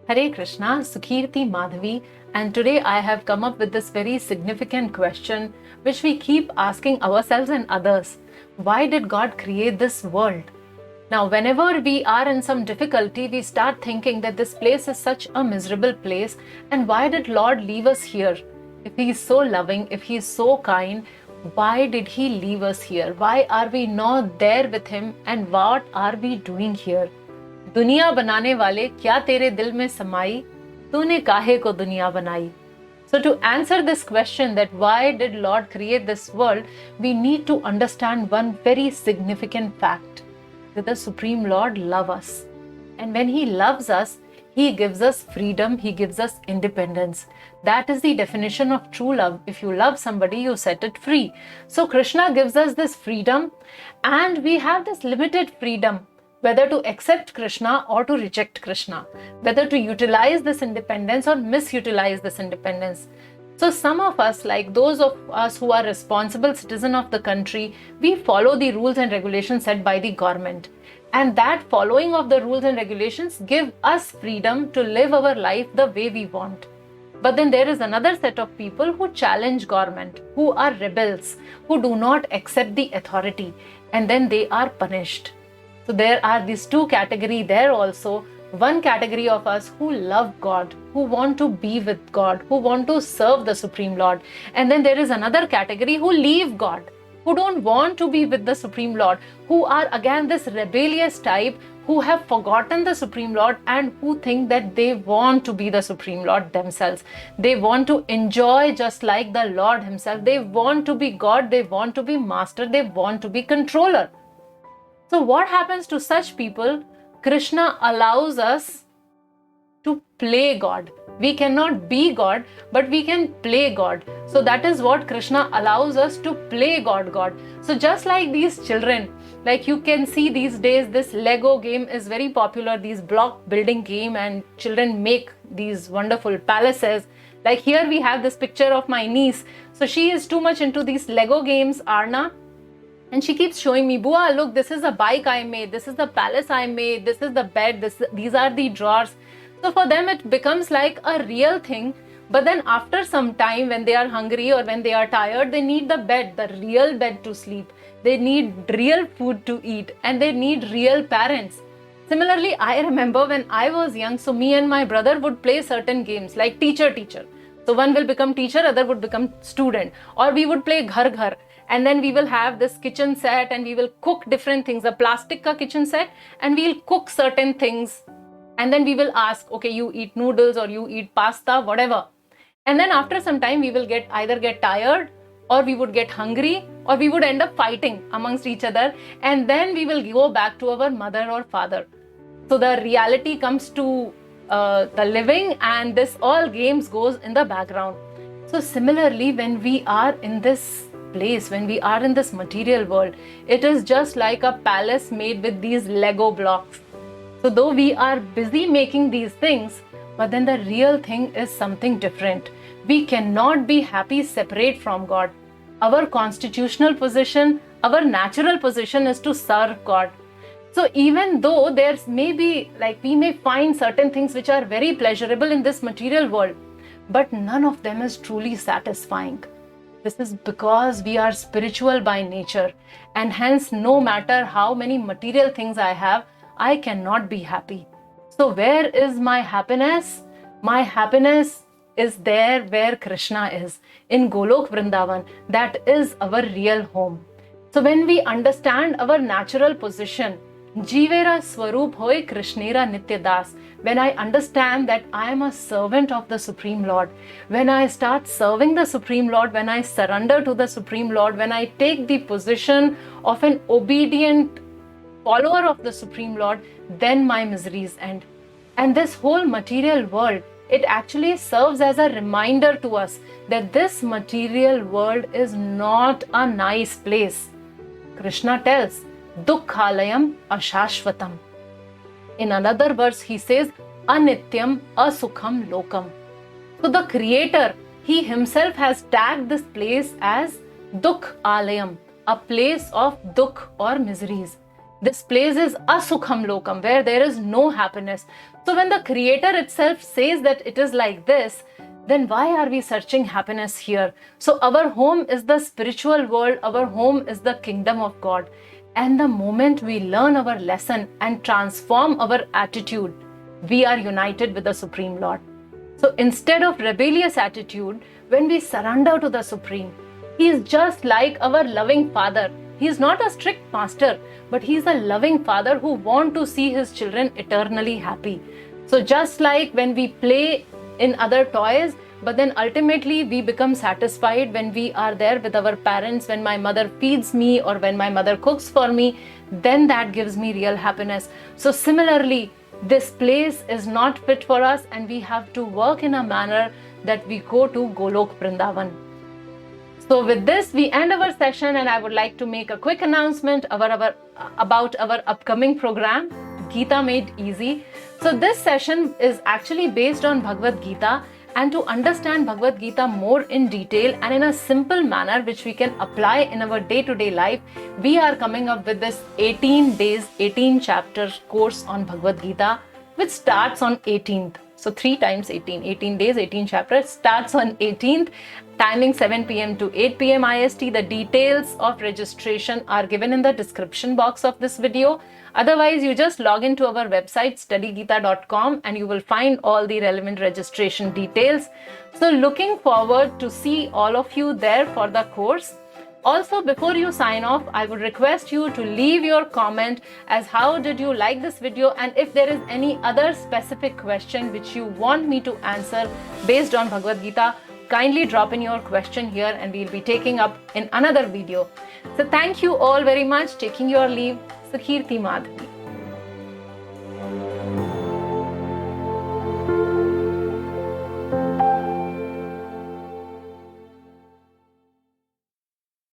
Hare Krishna, Sukirti Madhavi, and today I have come up with this very significant question which we keep asking ourselves and others. Why did God create this world? Now, whenever we are in some difficulty, we start thinking that this place is such a miserable place, and why did Lord leave us here? If He is so loving, if He is so kind, why did He leave us here? Why are we not there with Him, and what are we doing here? दुनिया बनाने वाले क्या तेरे दिल में समाई, तूने काहे को दुनिया बनाई? So to answer this question that why did Lord create this world, we need to understand one very significant fact, that the Supreme Lord loves us. And when He loves us, He gives us freedom, He gives us independence. That is the definition of true love. If you love somebody, you set it free. So Krishna gives us this freedom, and we have this limited freedom, whether to accept Krishna or to reject Krishna, whether to utilize this independence or misutilize this independence. So some of us, like those of us who are responsible citizens of the country, we follow the rules and regulations set by the government. And that following of the rules and regulations give us freedom to live our life the way we want. But then there is another set of people who challenge government, who are rebels, who do not accept the authority, and then they are punished. So there are these two categories there also. One category of us who love God, who want to be with God, who want to serve the Supreme Lord. And then there is another category who leave God, who don't want to be with the Supreme Lord, who are again this rebellious type, who have forgotten the Supreme Lord and who think that they want to be the Supreme Lord themselves. They want to enjoy just like the Lord Himself. They want to be God, they want to be master, they want to be controller. So what happens to such people? Krishna allows us to play God. We cannot be God, but we can play God. So that is what Krishna allows us to play God. So just like these children, like you can see these days, this Lego game is very popular, these block building game, and children make these wonderful palaces. Like here we have this picture of my niece. So she is too much into these Lego games, Arna. And she keeps showing me, Bua, look, this is the bike I made, this is the palace I made, this is the bed, these are the drawers. So for them, it becomes like a real thing. But then after some time, when they are hungry or when they are tired, they need the bed, the real bed to sleep. They need real food to eat, and they need real parents. Similarly, I remember when I was young, so me and my brother would play certain games like teacher. So one will become teacher, other would become student. Or we would play ghar ghar. And then we will have this kitchen set and we will cook different things, a plastic ka kitchen set, and we'll cook certain things. And then we will ask, okay, you eat noodles or you eat pasta, whatever. And then after some time, we will either get tired, or we would get hungry, or we would end up fighting amongst each other. And then we will go back to our mother or father. So the reality comes to the living, and this all games goes in the background. So similarly, when we are in this place, when we are in this material world, it is just like a palace made with these Lego blocks. So though we are busy making these things, but then the real thing is something different. We cannot be happy separate from God. Our constitutional position, our natural position is to serve God. So even though there's maybe, like we may find certain things which are very pleasurable in this material world, but none of them is truly satisfying. This is because we are spiritual by nature, and hence no matter how many material things I have, I cannot be happy. So where is my happiness? My happiness is there where Krishna is, in Golok Vrindavan. That is our real home. So when we understand our natural position, Jivera Swarup Hoy Krishnera Nityadas, when I understand that I am a servant of the Supreme Lord, when I start serving the Supreme Lord, when I surrender to the Supreme Lord, when I take the position of an obedient follower of the Supreme Lord, then my miseries end. And this whole material world, it actually serves as a reminder to us that this material world is not a nice place. Krishna tells, Dukkhalayam ashashvatam. In another verse, he says, Anityam asukham lokam. So the Creator, He Himself has tagged this place as Dukh Alayam, a place of dukh or miseries. This place is asukham lokam, where there is no happiness. So when the Creator itself says that it is like this, then why are we searching happiness here? So our home is the spiritual world, our home is the kingdom of God. And the moment we learn our lesson and transform our attitude, we are united with the Supreme Lord. So instead of rebellious attitude, when we surrender to the Supreme, He is just like our loving Father. He is not a strict master, but He is a loving Father who wants to see His children eternally happy. So just like when we play in other toys, but then ultimately we become satisfied when we are there with our parents, when my mother feeds me or when my mother cooks for me, then that gives me real happiness. So similarly, this place is not fit for us, and we have to work in a manner that we go to Golok Vrindavan. So with this, we end our session, and I would like to make a quick announcement about our upcoming program, Gita Made Easy. So this session is actually based on Bhagavad Gita, and to understand Bhagavad Gita more in detail and in a simple manner which we can apply in our day-to-day life, we are coming up with this 18 days, 18 chapters course on Bhagavad Gita, which starts on 18th. So 3 times 18, 18 days, 18 chapters, starts on 18th, timing 7 p.m. to 8 p.m. IST. The details of registration are given in the description box of this video. Otherwise, you just log into our website studygita.com and you will find all the relevant registration details. So looking forward to see all of you there for the course. Also, before you sign off, I would request you to leave your comment as how did you like this video, and if there is any other specific question which you want me to answer based on Bhagavad Gita, kindly drop in your question here and we'll be taking up in another video. So thank you all very much. Taking your leave, Sakirti Madhavi.